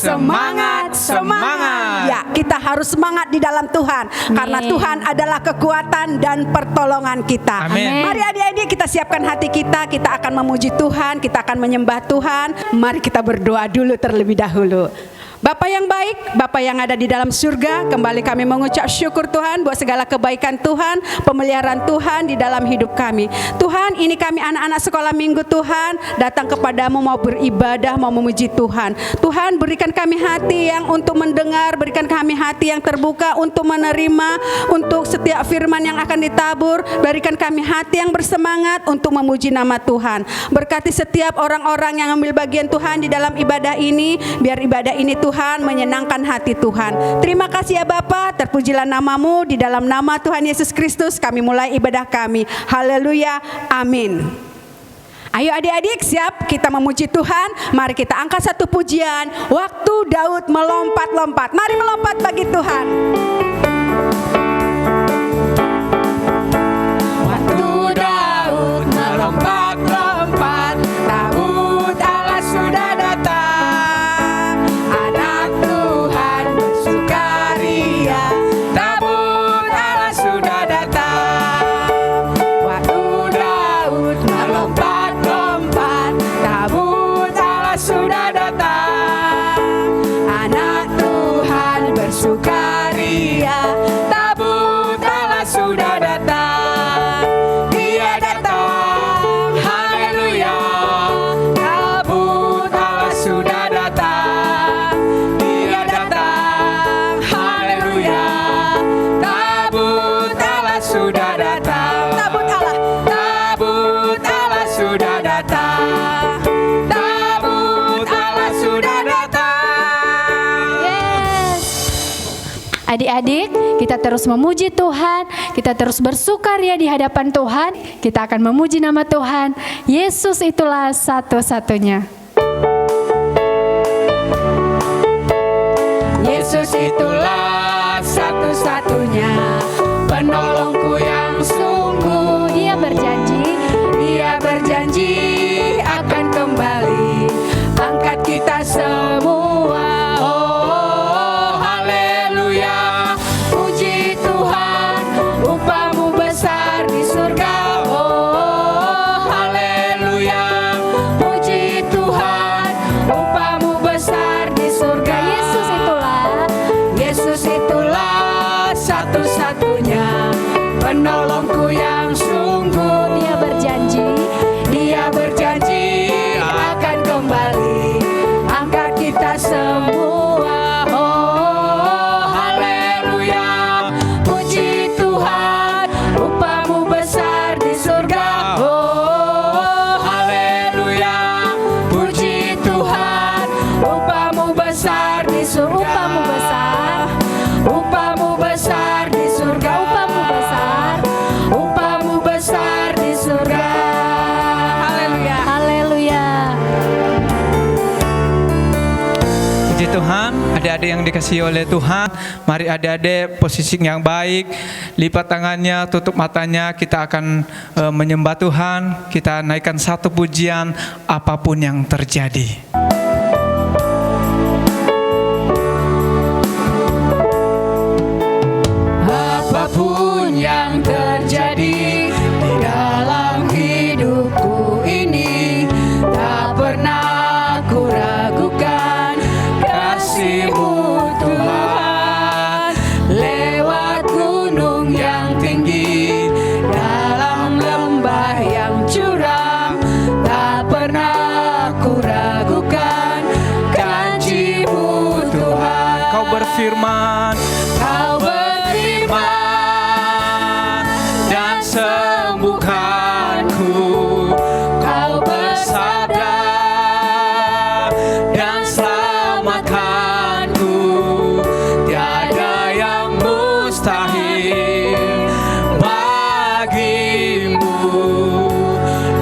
Semangat, semangat. Ya, kita harus semangat di dalam Tuhan. Karena Tuhan adalah kekuatan dan pertolongan kita. Amin. Mari adik-adik kita siapkan hati kita. Kita akan memuji Tuhan, kita akan menyembah Tuhan. Mari kita berdoa dulu terlebih dahulu. Bapa yang baik, Bapa yang ada di dalam surga, kembali kami mengucap syukur Tuhan buat segala kebaikan Tuhan, pemeliharaan Tuhan di dalam hidup kami. Tuhan, ini kami anak-anak sekolah minggu Tuhan, datang kepadamu mau beribadah, mau memuji Tuhan. Tuhan, berikan kami hati yang untuk mendengar, berikan kami hati yang terbuka untuk menerima, untuk setiap firman yang akan ditabur, berikan kami hati yang bersemangat untuk memuji nama Tuhan. Berkati setiap orang-orang yang ambil bagian Tuhan di dalam ibadah ini, biar ibadah ini Tuhan menyenangkan hati Tuhan. Terima kasih ya Bapa, terpujilah namamu, di dalam nama Tuhan Yesus Kristus kami mulai ibadah kami. Haleluya, amin. Ayo adik-adik, siap kita memuji Tuhan. Mari kita angkat satu pujian, waktu Daud melompat-lompat. Mari melompat bagi Tuhan. Waktu Daud melompat-lompat, Daud Allah sudah datang. Anak Tuhan bersukaria, Daud Allah sudah datang. Waktu Daud melompat-lompat, Daud Allah sudah datang. Anak Tuhan bersukaria, Daud Allah sudah datang. Dia datang, haleluya. Daud Allah sudah datang. Dia datang, haleluya. Daud Allah sudah datang. Daud Allah sudah datang. Daud Allah sudah datang. Yes. Adik-adik, kita terus memuji Tuhan, kita terus bersukaria di hadapan Tuhan. Kita akan memuji nama Tuhan. Yesus itulah satu-satunya. Yesus itulah satu-satunya penolongku yang sungguh. Dia berjanji akan kembali angkat kita semua. Oh, haleluya. Puji Tuhan, upamu besar di surga. Oh, haleluya. Puji Tuhan, upamu besar di surga. Yesus itulah satu-satunya penolongku yang sungguh. Dia berjanji akan kembali angkat kita semua. Oh, haleluya. Puji Tuhan, upamu besar di surga. Oh, haleluya. Puji Tuhan, upamu besar di surga. Upamu besar di surga. Upamu besar di surga. Haleluya. Haleluya. Puji Tuhan, adik-adik yang dikasihi oleh Tuhan, mari adik-adik posisi yang baik, lipat tangannya, tutup matanya, kita akan menyembah Tuhan, kita naikkan satu pujian apapun yang terjadi. Apapun yang terjadi di dalam hidupku ini, tak pernah ku ragukan kasih-Mu Tuhan. Lewat gunung yang tinggi, dalam lembah yang curam, tak pernah ku ragukan janji-Mu Tuhan. Kau berfirman, Kau berfirman dan sembuhkanku. Kau bersabda dan selamatkanku. Tiada yang mustahil bagimu.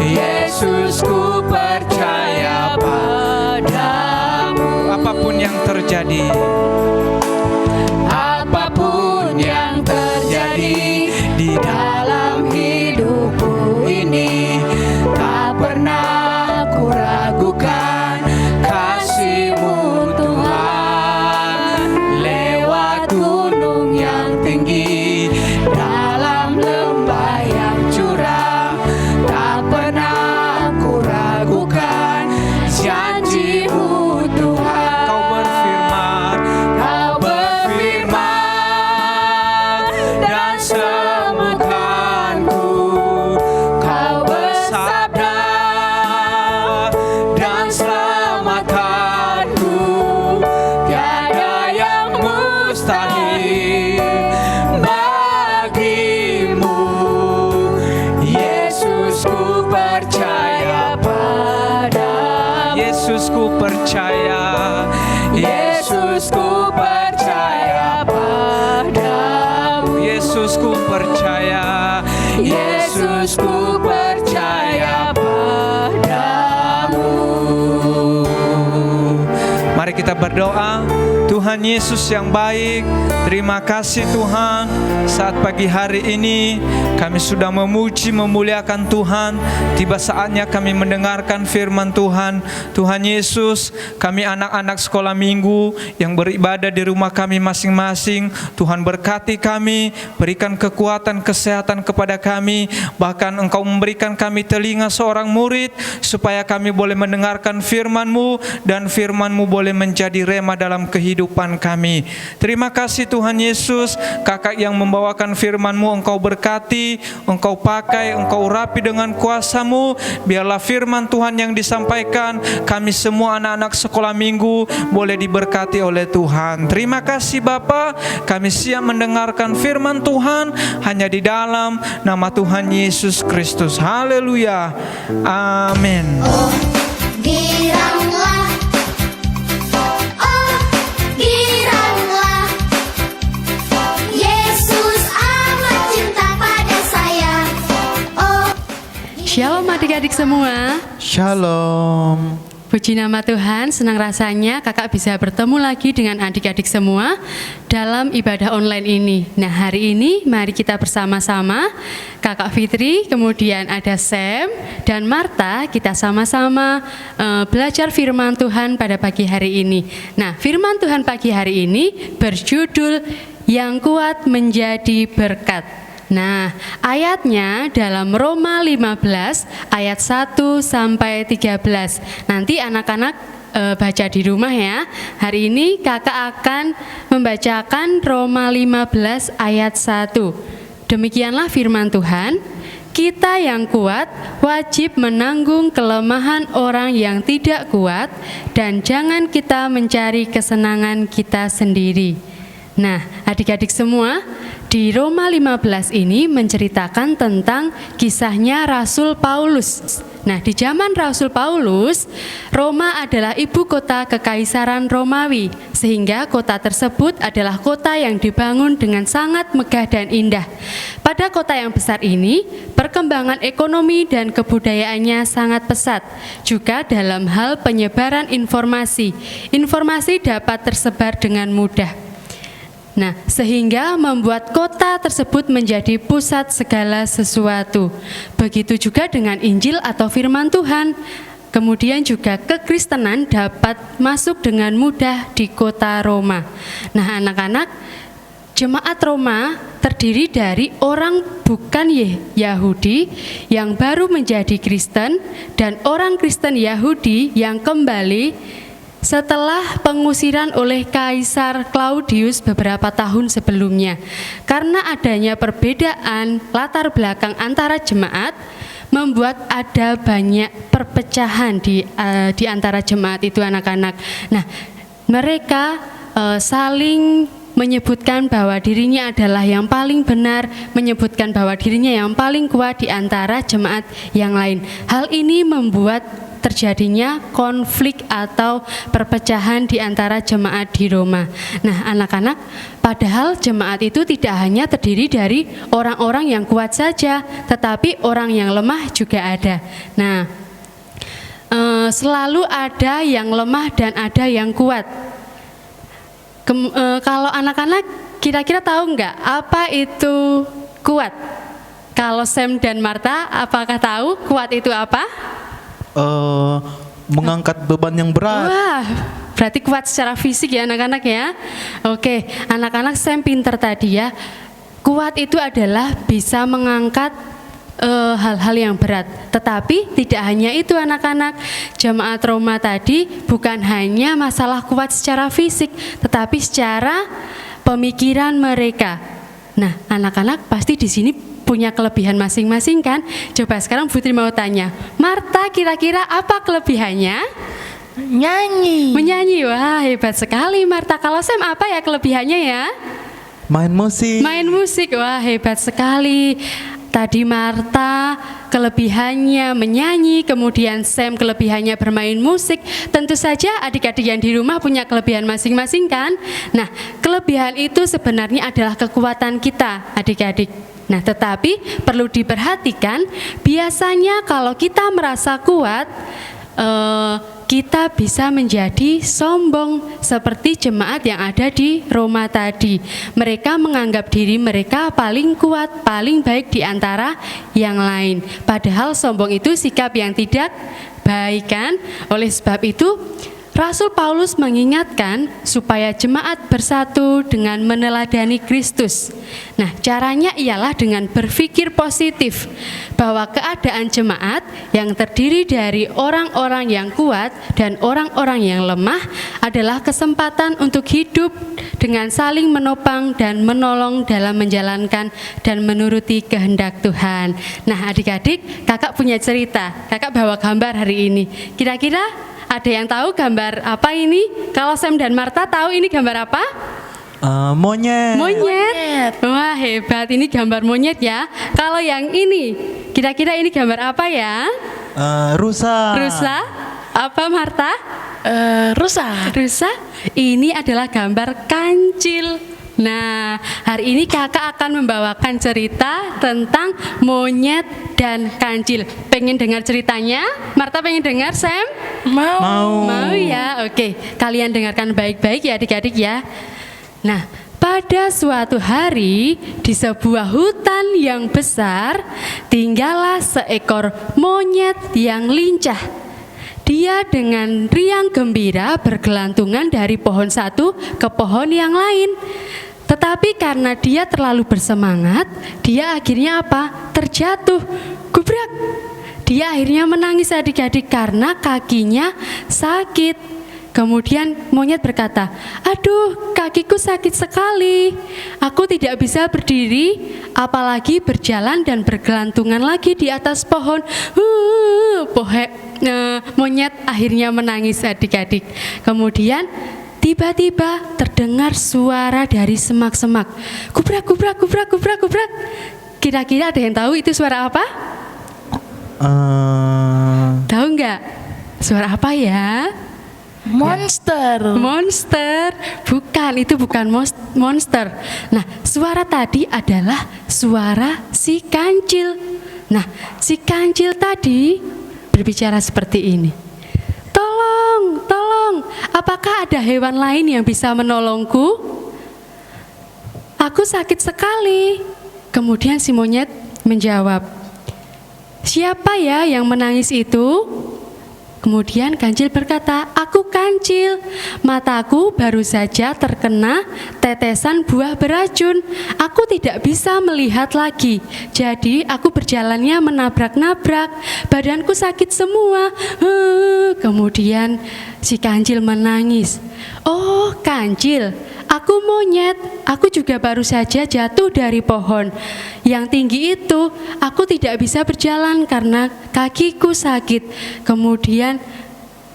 Yesus, ku percaya padamu. apapun yang terjadi, Apapun yang terjadi di dalam hidupku ini, tak pernah ku ragukan kasih-Mu Tuhan. percaya. Yesus ku percaya padamu. Yesus ku percaya. Yesus ku percaya padamu. Mari kita berdoa. Tuhan Yesus yang baik, terima kasih Tuhan, saat pagi hari ini kami sudah memuji memuliakan Tuhan. Tiba saatnya kami mendengarkan firman Tuhan. Tuhan Yesus, kami anak-anak sekolah minggu yang beribadah di rumah kami masing-masing, Tuhan berkati kami, berikan kekuatan kesehatan kepada kami. Bahkan Engkau memberikan kami telinga seorang murid, supaya kami boleh mendengarkan firman-Mu, dan firman-Mu boleh menjadi rema dalam kehidupan kami. Terima kasih Tuhan Yesus, kakak yang membawakan firman-Mu Engkau berkati, Engkau pakai, Engkau urapi dengan kuasa-Mu. Biarlah firman Tuhan yang disampaikan, kami semua anak-anak sekolah minggu boleh diberkati oleh Tuhan. Terima kasih Bapa, kami siap mendengarkan firman Tuhan hanya di dalam nama Tuhan Yesus Kristus. Haleluya. Amin. Giranglah, oh giranglah, Yesus amat cinta pada saya. Oh, Shalom adik-adik semua. Shalom. Puji nama Tuhan, senang rasanya kakak bisa bertemu lagi dengan adik-adik semua dalam ibadah online ini. Nah, hari ini mari kita bersama-sama, Kakak Fitri, kemudian ada Sam dan Marta, kita sama-sama belajar firman Tuhan pada pagi hari ini. Nah, firman Tuhan pagi hari ini berjudul Yang Kuat Menjadi Berkat. Nah, ayatnya dalam Roma 15 ayat 1 sampai 13. Nanti anak-anak baca di rumah ya. Hari ini kakak akan membacakan Roma 15 ayat 1. Demikianlah firman Tuhan. Kita yang kuat wajib menanggung kelemahan orang yang tidak kuat, dan jangan kita mencari kesenangan kita sendiri. Nah, adik-adik semua, di Roma 15 ini menceritakan tentang kisahnya Rasul Paulus. Nah, di zaman Rasul Paulus, Roma adalah ibu kota Kekaisaran Romawi, sehingga kota tersebut adalah kota yang dibangun dengan sangat megah dan indah. Pada kota yang besar ini, perkembangan ekonomi dan kebudayaannya sangat pesat. Juga dalam hal penyebaran informasi, informasi dapat tersebar dengan mudah. Nah, sehingga membuat kota tersebut menjadi pusat segala sesuatu. Begitu juga dengan Injil atau firman Tuhan. Kemudian juga kekristenan dapat masuk dengan mudah di kota Roma. Nah, anak-anak, jemaat Roma terdiri dari orang bukan Yahudi yang baru menjadi Kristen, dan orang Kristen Yahudi yang kembali setelah pengusiran oleh Kaisar Claudius beberapa tahun sebelumnya. Karena adanya perbedaan latar belakang antara jemaat, membuat ada banyak perpecahan di antara jemaat itu, anak-anak. Nah, mereka saling menyebutkan bahwa dirinya adalah yang paling benar, menyebutkan bahwa dirinya yang paling kuat di antara jemaat yang lain. Hal ini membuat terjadinya konflik atau perpecahan di antara jemaat di Roma. Nah, anak-anak, padahal jemaat itu tidak hanya terdiri dari orang-orang yang kuat saja, tetapi orang yang lemah juga ada. Nah, selalu ada yang lemah dan ada yang kuat. Kalau anak-anak kira-kira tahu nggak apa itu kuat? Kalau Sam dan Marta, apakah tahu kuat itu apa? Mengangkat beban yang berat. Wah, berarti kuat secara fisik ya anak-anak ya. Oke, anak-anak Sam pinter tadi ya. Kuat itu adalah bisa mengangkat hal-hal yang berat. Tetapi tidak hanya itu anak-anak. Jemaat Roma tadi bukan hanya masalah kuat secara fisik, tetapi secara pemikiran mereka. Nah, anak-anak pasti di sini punya kelebihan masing-masing kan? Coba sekarang Putri mau tanya, Marta kira-kira apa kelebihannya? Nyanyi. Menyanyi. Wah, hebat sekali Marta. Kalau Sam apa ya kelebihannya ya? Main musik. Main musik. Wah, hebat sekali. Tadi Marta kelebihannya menyanyi, kemudian Sam kelebihannya bermain musik. Tentu saja adik-adik yang di rumah punya kelebihan masing-masing kan? Nah, kelebihan itu sebenarnya adalah kekuatan kita adik-adik. Nah, tetapi perlu diperhatikan, biasanya kalau kita merasa kuat, kita bisa menjadi sombong seperti jemaat yang ada di Roma tadi. Mereka menganggap diri mereka paling kuat, paling baik di antara yang lain. Padahal sombong itu sikap yang tidak baik kan? Oleh sebab itu, Rasul Paulus mengingatkan supaya jemaat bersatu dengan meneladani Kristus. Nah, caranya ialah dengan berpikir positif bahwa keadaan jemaat yang terdiri dari orang-orang yang kuat dan orang-orang yang lemah adalah kesempatan untuk hidup dengan saling menopang dan menolong dalam menjalankan dan menuruti kehendak Tuhan. Nah, adik-adik, kakak punya cerita. Kakak bawa gambar hari ini. Kira-kira ada yang tahu gambar apa ini? Kalau Sam dan Marta tahu ini gambar apa? Monyet. Monyet. Wah, hebat, ini gambar monyet ya. Kalau yang ini, kira-kira ini gambar apa ya? Rusa. Rusa? Apa Marta? Rusa. Rusa? Ini adalah gambar kancil. Nah, hari ini kakak akan membawakan cerita tentang monyet dan kancil. Pengen dengar ceritanya? Marta pengen dengar, Sam? Mau. Mau ya? Oke, kalian dengarkan baik-baik ya adik-adik ya. Nah, pada suatu hari di sebuah hutan yang besar tinggallah seekor monyet yang lincah. Dia dengan riang gembira bergelantungan dari pohon satu ke pohon yang lain. Tetapi karena dia terlalu bersemangat, dia akhirnya apa? Terjatuh, gubrak. Dia akhirnya menangis adik-adik karena kakinya sakit. Kemudian monyet berkata, "Aduh, kakiku sakit sekali. Aku tidak bisa berdiri, apalagi berjalan dan bergelantungan lagi di atas pohon." Monyet akhirnya menangis adik-adik. Kemudian tiba-tiba terdengar suara dari semak-semak. Gubrak, gubrak, gubrak, gubrak, gubrak. Kira-kira ada yang tahu itu suara apa? Tahu nggak? Suara apa ya? Monster. Monster. Bukan, itu bukan monster. Nah, suara tadi adalah suara si kancil. Nah, si kancil tadi berbicara seperti ini. "Tolong, tolong, apakah ada hewan lain yang bisa menolongku? Aku sakit sekali." Kemudian si monyet menjawab, "Siapa ya yang menangis itu?" Kemudian kancil berkata, "Aku kancil. Mataku baru saja terkena tetesan buah beracun. Aku tidak bisa melihat lagi. Jadi aku berjalannya menabrak-nabrak. Badanku sakit semua." Kemudian si kancil menangis. "Oh, kancil, aku monyet. Aku juga baru saja jatuh dari pohon yang tinggi itu. Aku tidak bisa berjalan karena kakiku sakit." Kemudian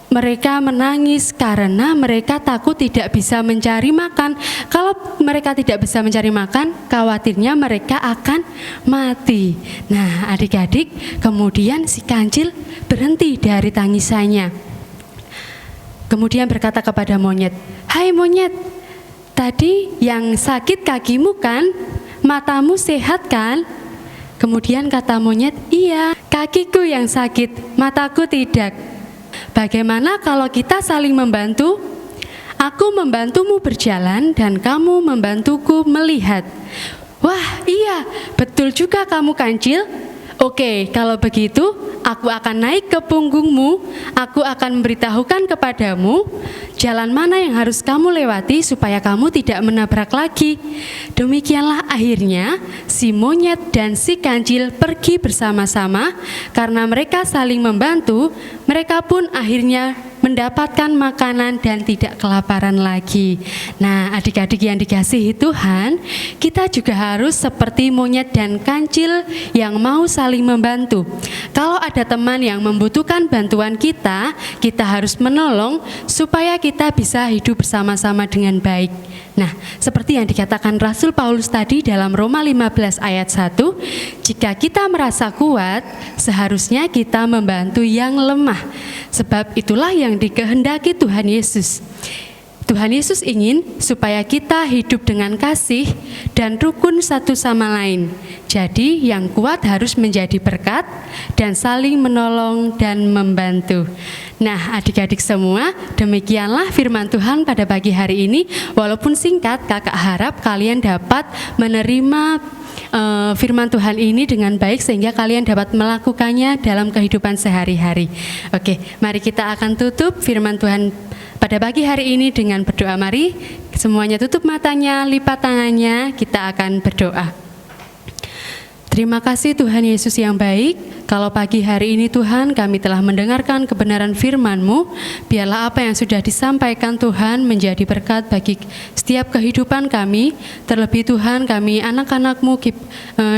mereka menangis karena mereka takut tidak bisa mencari makan. Kalau mereka tidak bisa mencari makan, khawatirnya mereka akan mati. Nah, adik-adik, kemudian si kancil berhenti dari tangisannya. Kemudian berkata kepada monyet, "Hai monyet, tadi yang sakit kakimu kan? Matamu sehat kan?" Kemudian kata monyet, "Iya, kakiku yang sakit, mataku tidak. Bagaimana kalau kita saling membantu? Aku membantumu berjalan dan kamu membantuku melihat." "Wah, iya, betul juga kamu kancil. Oke, kalau begitu aku akan naik ke punggungmu. Aku akan memberitahukan kepadamu jalan mana yang harus kamu lewati supaya kamu tidak menabrak lagi." Demikianlah akhirnya si monyet dan si kancil pergi bersama-sama. Karena mereka saling membantu, mereka pun akhirnya mendapatkan makanan dan tidak kelaparan lagi. Nah, adik-adik yang dikasihi Tuhan, kita juga harus seperti monyet dan kancil yang mau saling membantu. Kalau ada teman yang membutuhkan bantuan kita harus menolong supaya kita bisa hidup bersama-sama dengan baik. Nah, seperti yang dikatakan Rasul Paulus tadi dalam Roma 15 ayat 1, jika kita merasa kuat, seharusnya kita membantu yang lemah. Sebab itulah yang dikehendaki Tuhan Yesus. Tuhan Yesus ingin supaya kita hidup dengan kasih dan rukun satu sama lain. Jadi yang kuat harus menjadi berkat dan saling menolong dan membantu. Nah, adik-adik semua, demikianlah firman Tuhan pada pagi hari ini. Walaupun singkat, kakak harap kalian dapat menerima firman Tuhan ini dengan baik sehingga kalian dapat melakukannya dalam kehidupan sehari-hari. Oke, mari kita akan tutup firman Tuhan pada pagi hari ini dengan berdoa. Mari semuanya tutup matanya, lipat tangannya, kita akan berdoa. Terima kasih Tuhan Yesus yang baik. Kalau pagi hari ini Tuhan kami telah mendengarkan kebenaran firman-Mu, biarlah apa yang sudah disampaikan Tuhan menjadi berkat bagi setiap kehidupan kami. Terlebih Tuhan, kami anak-anak-Mu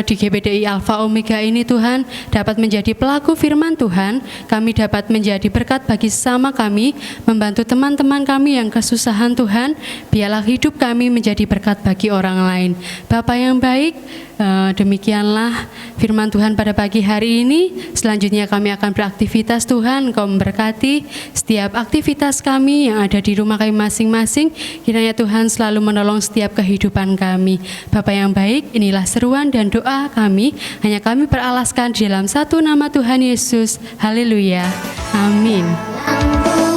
di GBDI Alpha Omega ini Tuhan dapat menjadi pelaku firman Tuhan. Kami dapat menjadi berkat bagi sesama kami, membantu teman-teman kami yang kesusahan Tuhan. Biarlah hidup kami menjadi berkat bagi orang lain. Bapa yang baik, demikianlah firman Tuhan pada pagi hari ini. Selanjutnya kami akan beraktivitas. Tuhan, Engkau memberkati setiap aktivitas kami yang ada di rumah kami masing-masing. Kiranya Tuhan selalu menolong setiap kehidupan kami. Bapa yang baik, inilah seruan dan doa kami. Hanya kami beralaskan di dalam satu nama Tuhan Yesus. Haleluya. Amin. Ampun